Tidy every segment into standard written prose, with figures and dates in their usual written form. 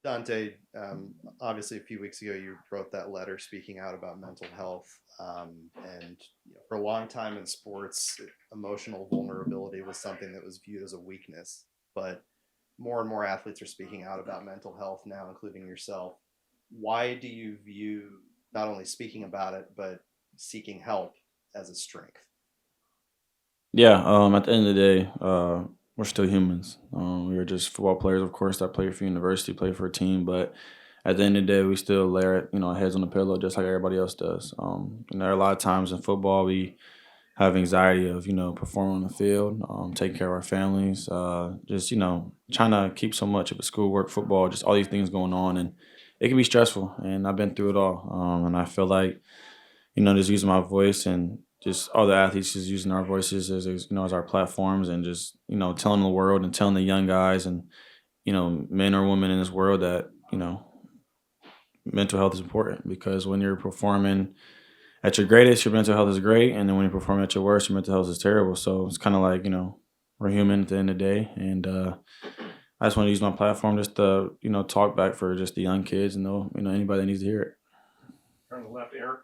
Dante, obviously a few weeks ago you wrote that letter speaking out about mental health, and for a long time in sports, emotional vulnerability was something that was viewed as a weakness. But more and more athletes are speaking out about mental health now, including yourself. Why do you view not only speaking about it but seeking help as a strength? Yeah, at the end of the day, we're still humans. We are just football players, of course, that play for university, play for a team, but at the end of the day, we still lay our heads on the pillow just like everybody else does. There are a lot of times in football we have anxiety of performing on the field, taking care of our families, just trying to keep so much of it, schoolwork, football, just all these things going on, and it can be stressful. And I've been through it all, and I feel like just using my voice and just all the athletes just using our voices as our platforms and just telling the world and telling the young guys and men or women in this world that mental health is important because when you're performing at your greatest, your mental health is great, and then when you're performing at your worst, your mental health is terrible. So it's kind of like we're human at the end of the day, and I just want to use my platform just to talk back for just the young kids and anybody that needs to hear it. On the left, Eric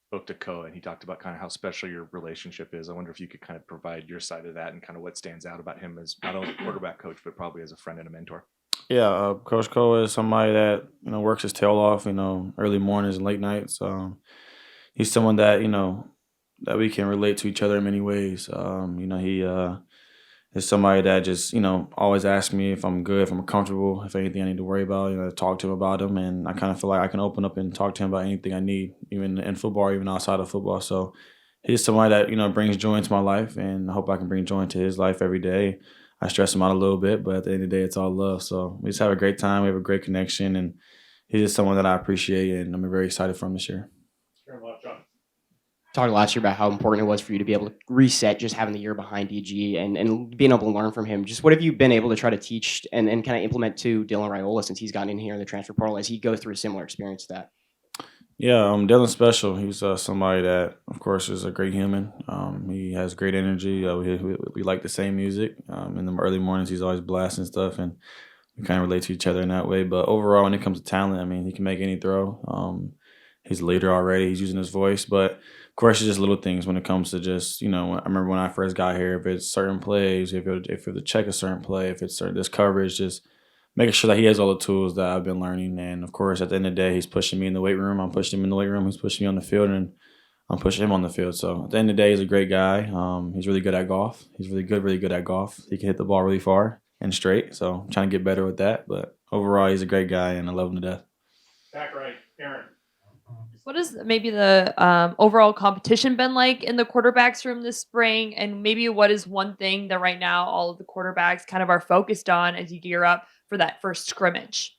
spoke to Koa, and he talked about kind of how special your relationship is. I wonder if you could kind of provide your side of that and kind of what stands out about him as not only a quarterback coach, but probably as a friend and a mentor. Yeah, Coach Cole is somebody that works his tail off. Early mornings and late nights. He's someone that that we can relate to each other in many ways. He is somebody that just always asks me if I'm good, if I'm comfortable, if anything I need to worry about. Talk to him about him, and I kind of feel like I can open up and talk to him about anything I need, even in football, or even outside of football. So he's somebody that brings joy into my life, and I hope I can bring joy into his life every day. I stress him out a little bit, but at the end of the day, it's all love. So we just have a great time. We have a great connection, and he's just someone that I appreciate, and I'm very excited for him this year. Turn left, John. Talked last year about how important it was for you to be able to reset just having the year behind DG and being able to learn from him. Just what have you been able to try to teach and kind of implement to Dylan Raiola since he's gotten in here in the transfer portal as he goes through a similar experience to that? Yeah, Dylan's special. He's somebody that, of course, is a great human. He has great energy. We like the same music. In the early mornings, he's always blasting stuff, and we kind of relate to each other in that way. But overall, when it comes to talent, I mean, he can make any throw. He's a leader already. He's using his voice, but of course, it's just little things when it comes to just I remember when I first got here. If it's certain plays, if it's to check a certain play, if it's certain this coverage, just making sure that he has all the tools that I've been learning. And of course, at the end of the day, he's pushing me in the weight room. I'm pushing him in the weight room. He's pushing me on the field, and I'm pushing him on the field. So at the end of the day, he's a great guy. He's really good at golf. He's really good at golf. He can hit the ball really far and straight. So I'm trying to get better with that. But overall, he's a great guy, and I love him to death. Back right, Aaron. What has maybe the overall competition been like in the quarterbacks room this spring? And maybe what is one thing that right now all of the quarterbacks kind of are focused on as you gear up for that first scrimmage?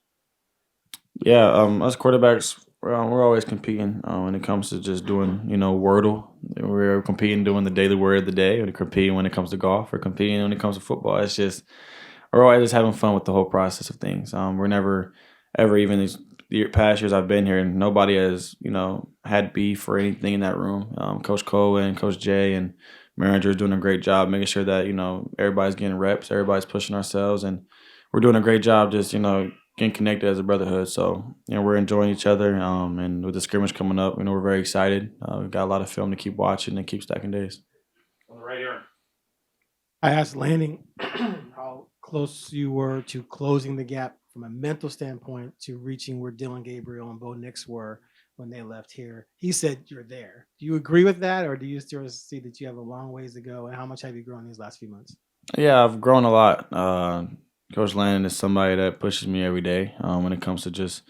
Yeah, us quarterbacks, we're always competing when it comes to just doing, Wordle. We're competing doing the daily word of the day. We're competing when it comes to golf. We're competing when it comes to football. It's just we're always just having fun with the whole process of things. We're never ever even these past years I've been here, and nobody has had beef or anything in that room. Coach Cole and Coach Jay and manager is doing a great job making sure that everybody's getting reps, everybody's pushing ourselves, and we're doing a great job just getting connected as a brotherhood. So we're enjoying each other, and with the scrimmage coming up, we're very excited. We've got a lot of film to keep watching and keep stacking days. On the right, Aaron. I asked Lanning how close you were to closing the gap from a mental standpoint to reaching where Dylan Gabriel and Bo Nix were when they left here. He said you're there. Do you agree with that, or do you still see that you have a long ways to go? And how much have you grown these last few months? Yeah, I've grown a lot. Coach Landon is somebody that pushes me every day when it comes to just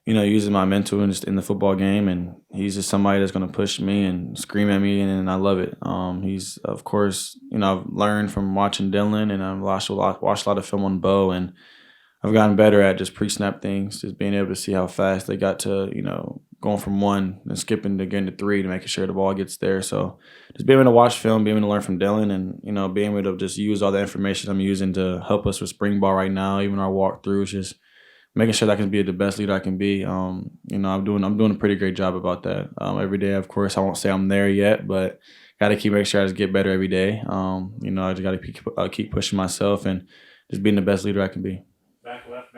using my mental and just in the football game, and he's just somebody that's going to push me and scream at me, and I love it. He's of course I've learned from watching Dylan, and I've watched a lot of film on Bo, and I've gotten better at just pre-snap things, just being able to see how fast they got to going from one and skipping to getting to three to making sure the ball gets there. So just being able to watch film, being able to learn from Dylan, and being able to just use all the information I'm using to help us with spring ball right now, even our walkthroughs, just making sure that I can be the best leader I can be. I'm doing a pretty great job about that. Every day, of course, I won't say I'm there yet, but got to keep making sure I just get better every day. I just got to keep pushing myself and just being the best leader I can be. Back left,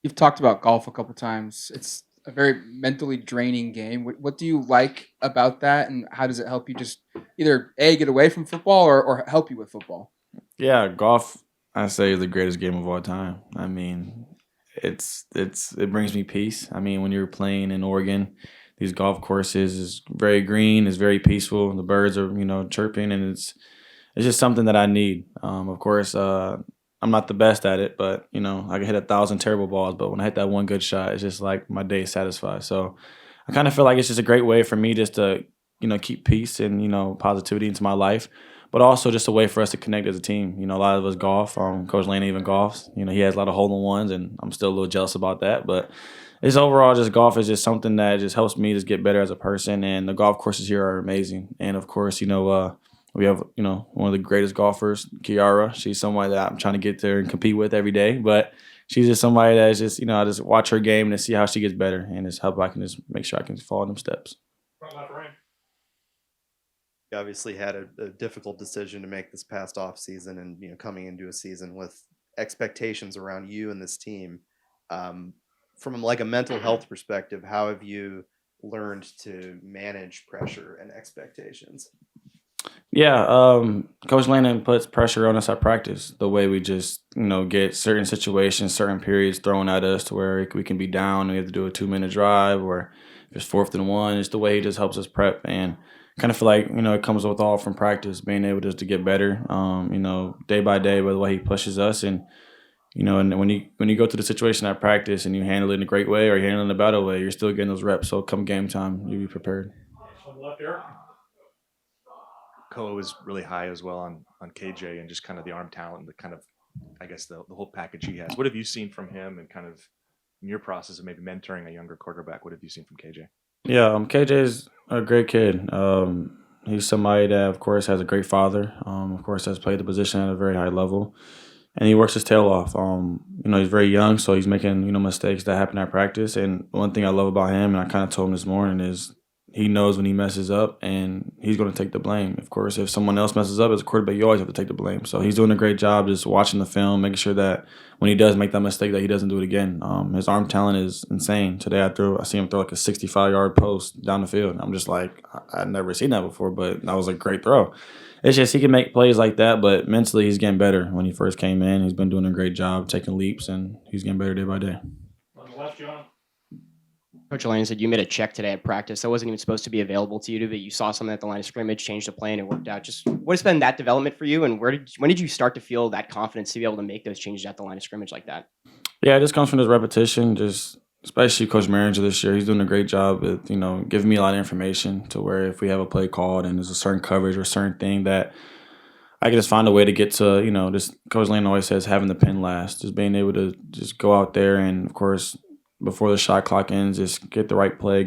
You've talked about golf a couple times. It's a very mentally draining game. What do you like about that, and how does it help you just either A, get away from football or help you with football? Yeah, golf, I say, is the greatest game of all time. I mean, it brings me peace. I mean, when you're playing in Oregon, these golf courses is very green, it's very peaceful. The birds are, chirping, and it's just something that I need. Of course, I'm not the best at it, but I can hit 1,000 terrible balls. But when I hit that one good shot, it's just like my day is satisfied. So I kind of feel like it's just a great way for me just to keep peace and positivity into my life, but also just a way for us to connect as a team. A lot of us golf. Coach Lane even golfs. He has a lot of hole in ones, and I'm still a little jealous about that. But it's overall just golf is just something that just helps me just get better as a person. And the golf courses here are amazing. And of course, we have one of the greatest golfers, Kiara. She's somebody that I'm trying to get there and compete with every day. But she's just somebody that's just I just watch her game and see how she gets better, and just help I can just make sure I can follow them steps. You obviously had a difficult decision to make this past off season, and coming into a season with expectations around you and this team. From like a mental health perspective, how have you learned to manage pressure and expectations? Yeah, Coach Landon puts pressure on us at practice. The way we just, get certain situations, certain periods thrown at us to where we can be down and we have to do a 2-minute drive, or if it's 4th and 1, it's the way he just helps us prep, and kind of feel like, it comes with all from practice, being able just to get better, day by day by the way he pushes us. And, and when you go through the situation at practice and you handle it in a great way or you handle it in a better way, you're still getting those reps. So come game time, you be prepared. Koa was really high as well on KJ and just kind of the arm talent and the kind of, I guess, the whole package he has. What have you seen from him, and kind of in your process of maybe mentoring a younger quarterback? What have you seen from KJ? Yeah, KJ is a great kid. He's somebody that, of course, has a great father. Of course, has played the position at a very high level, and he works his tail off. He's very young, so he's making mistakes that happen at practice. And one thing I love about him, and I kind of told him this morning, is he knows when he messes up, and he's going to take the blame. Of course, if someone else messes up as a quarterback, you always have to take the blame. So he's doing a great job just watching the film, making sure that when he does make that mistake, that he doesn't do it again. His arm talent is insane. Today I see him throw like a 65-yard post down the field. I'm just like, I've never seen that before, but that was a great throw. It's just he can make plays like that, but mentally he's getting better. When he first came in, he's been doing a great job, taking leaps, and he's getting better day by day. On the left, John. Coach Lane said you made a check today at practice that wasn't even supposed to be available to you, but you saw something at the line of scrimmage, changed the play, and it worked out. Just what has been that development for you, and when did you start to feel that confidence to be able to make those changes at the line of scrimmage like that? Yeah, it just comes from this repetition. Just especially Coach Maringer this year, he's doing a great job with giving me a lot of information to where if we have a play called and there's a certain coverage or a certain thing that I can just find a way to get to This Coach Lane always says having the pin last, just being able to just go out there and of course before the shot clock ends, just get the right play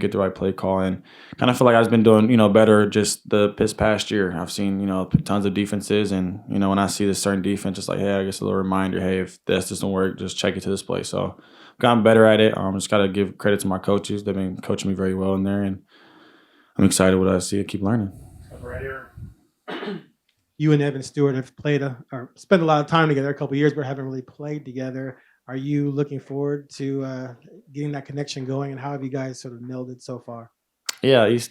call, and kind of feel like I've been doing better just this past year. I've seen tons of defenses, and when I see this certain defense, it's like, hey, I guess a little reminder, hey, if this doesn't work, just check it to this play. So I've gotten better at it. Just got to give credit to my coaches. They've been coaching me very well in there, and I'm excited what I see. I keep learning. Right here. You and Evan Stewart have or spent a lot of time together, a couple of years, but haven't really played together. Are you looking forward to getting that connection going, and how have you guys sort of melded so far? Yeah, he's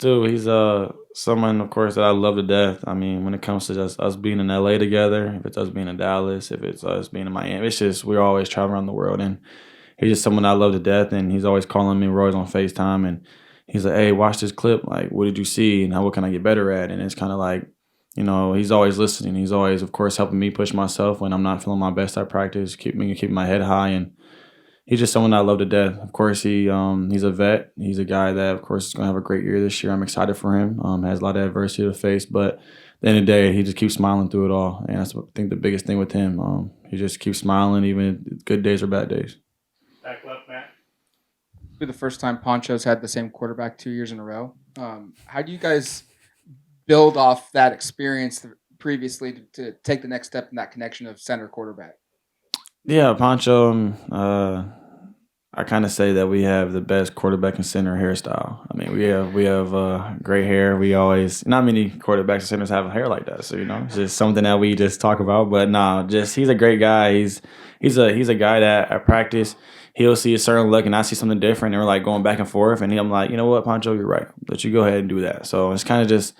someone, of course, that I love to death. I mean, when it comes to just us being in LA together, if it's us being in Dallas, if it's us being in Miami, it's just we're always traveling around the world, and he's just someone I love to death, and he's always calling me. We're always on FaceTime, and he's like, hey, watch this clip. Like, what did you see, and what can I get better at? And it's kind of like, he's always listening. He's always, of course, helping me push myself when I'm not feeling my best at practice, keeping my head high, and he's just someone I love to death. Of course, he's a vet. He's a guy that, of course, is going to have a great year this year. I'm excited for him. Has a lot of adversity to face, but at the end of the day, he just keeps smiling through it all, and that's, I think, the biggest thing with him. He just keeps smiling, even good days or bad days. Back left, Matt. Be the first time Poncho's had the same quarterback 2 years in a row. How do you guys build off that experience previously to take the next step in that connection of center quarterback? Yeah, Pancho, I kind of say that we have the best quarterback and center hairstyle. I mean, we have great hair. We always, not many quarterbacks and centers have hair like that. So it's just something that we just talk about. But nah, just he's a great guy. He's a guy that at practice he'll see a certain look and I see something different, and we're like going back and forth. And I'm like, you know what, Pancho, you're right. Let you go ahead and do that. So it's kind of just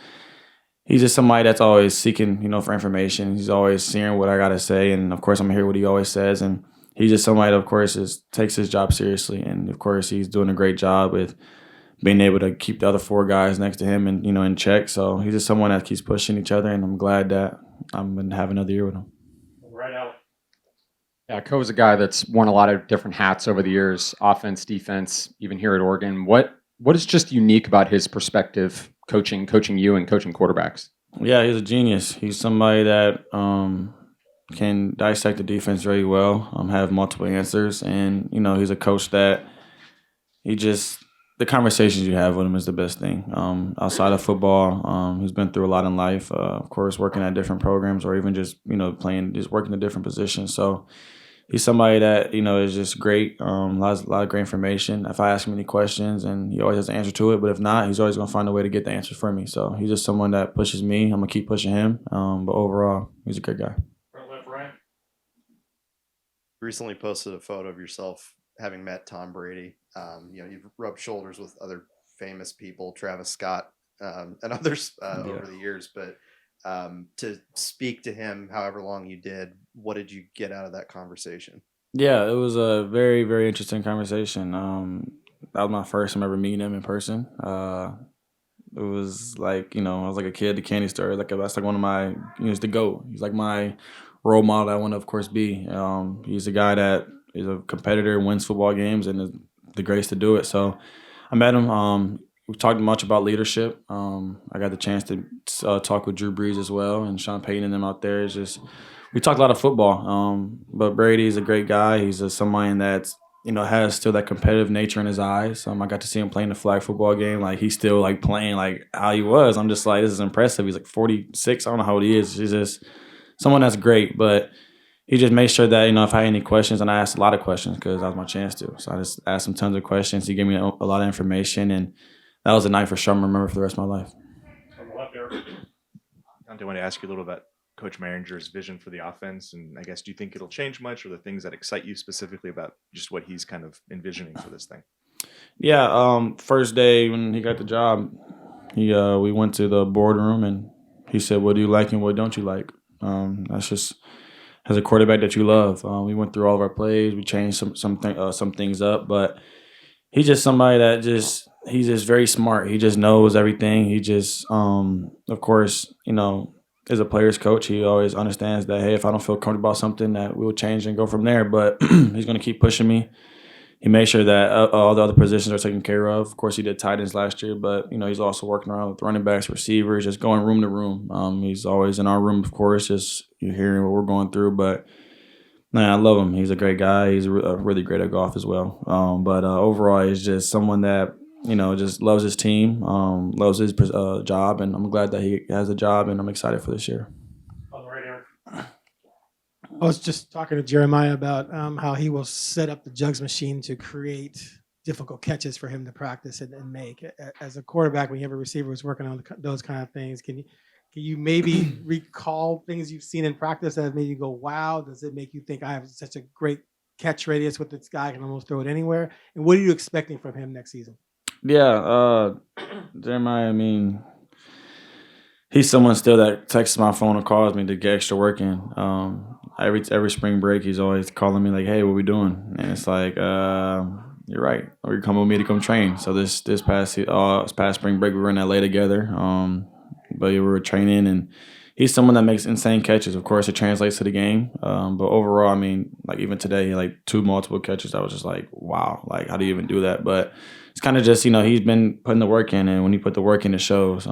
he's just somebody that's always seeking, for information. He's always seeing what I gotta say, and of course I'm hear what he always says. And he's just somebody that, of course, takes his job seriously, and of course he's doing a great job with being able to keep the other 4 guys next to him and in check. So he's just someone that keeps pushing each other, and I'm glad that I'm gonna have another year with him. Right out. Yeah, Co's a guy that's worn a lot of different hats over the years, offense, defense, even here at Oregon. What is just unique about his perspective coaching you and coaching quarterbacks? Yeah, he's a genius. He's somebody that can dissect the defense very well, have multiple answers, and he's a coach that the conversations you have with him is the best thing. Outside of football, he's been through a lot in life. Of course, working at different programs, or even just working in different positions. So he's somebody that is just great. A lot of great information. If I ask him any questions, and he always has an answer to it, but if not, he's always gonna find a way to get the answers for me. So he's just someone that pushes me. I'm gonna keep pushing him. But overall, he's a good guy. Left, right. Recently posted a photo of yourself having met Tom Brady. You've rubbed shoulders with other famous people, Travis Scott, and others over the years. But to speak to him, however long you did, what did you get out of that conversation? Yeah, it was a very, very interesting conversation. That was my first time ever meeting him in person. It was like, I was like a kid at the candy store. That's like one of my, he's the GOAT. He's like my role model that I want to, of course, be. He's a guy that is a competitor, wins football games, and is the grace to do it. So I met him. We talked much about leadership. I got the chance to talk with Drew Brees as well, and Sean Payton and them out there. We talked a lot of football. But Brady is a great guy. He's somebody that's has still that competitive nature in his eyes. I got to see him playing the flag football game. Like, he's still like playing like how he was. I'm just like, this is impressive. He's like 46. I don't know how old he is. He's just someone that's great. But he just made sure that, if I had any questions, and I asked a lot of questions because that was my chance to. So I just asked him tons of questions. He gave me a lot of information, and that was a night for sure I'm remember for the rest of my life. On the left, Eric. Dante, I want to ask you a little about Coach Maringer's vision for the offense, and I guess, do you think it'll change much, or the things that excite you specifically about just what he's kind of envisioning for this thing? Yeah, first day when he got the job, we went to the boardroom, and he said, "What do you like and what don't you like?" That's just as a quarterback that you love. We went through all of our plays. We changed some things up, but he's just somebody that he's just very smart. He just knows everything. He just, of course, as a player's coach, he always understands that, hey, if I don't feel comfortable about something, that we'll change and go from there. But he's going to keep pushing me. He made sure that all the other positions are taken care of. Of course, he did tight ends last year, but he's also working around with running backs, receivers, just going room to room. He's always in our room, of course, just hearing what we're going through. But man, I love him. He's a great guy. He's really great at golf as well. But overall, he's just someone that just loves his team, loves his job, and I'm glad that he has a job, and I'm excited for this year. On the right, Eric. I was just talking to Jeremiah about how he will set up the jugs machine to create difficult catches for him to practice and make. As a quarterback, when you have a receiver who's working on those kind of things, can you maybe recall things you've seen in practice that have made you go, wow? Does it make you think, I have such a great catch radius with this guy, I can almost throw it anywhere? And what are you expecting from him next season? Yeah, Jeremiah, he's someone still that texts my phone or calls me to get extra work in. Every spring break, he's always calling me like, hey, what we doing? And it's like, you're right. Or you come with me to come train. So this past spring break, we were in LA together. But we were training, and he's someone that makes insane catches. Of course, it translates to the game. But overall, like even today, he had 2 multiple catches. I was just like, wow, like how do you even do that? But it's kind of just, he's been putting the work in, and when he put the work in, it shows.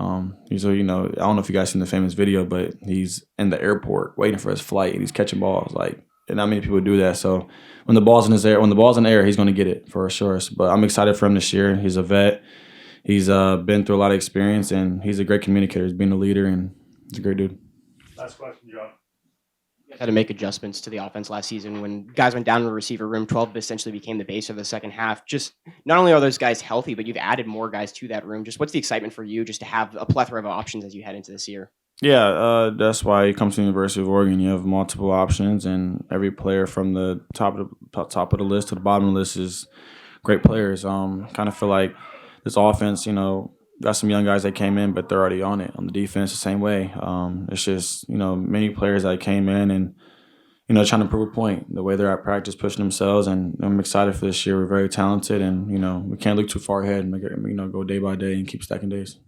He's, I don't know if you guys seen the famous video, but he's in the airport waiting for his flight, and he's catching balls. And not many people do that. So when the ball's in the air, he's going to get it for sure. But I'm excited for him this year. He's a vet. He's been through a lot of experience, and he's a great communicator. He's been a leader, and he's a great dude. Last question, John. Had to make adjustments to the offense last season when guys went down in the receiver room. 12 essentially became the base of the second half. Just not only are those guys healthy, but you've added more guys to that room. Just what's the excitement for you just to have a plethora of options as you head into this year? Yeah, that's why you come to the University of Oregon. You have multiple options, and every player from the top of the list to the bottom of the list is great players. Kind of feel like this offense, got some young guys that came in, but they're already on it. On the defense, the same way. It's just many players that came in and trying to prove a point. The way they're at practice, pushing themselves, and I'm excited for this year. We're very talented, and we can't look too far ahead and make it, go day by day and keep stacking days.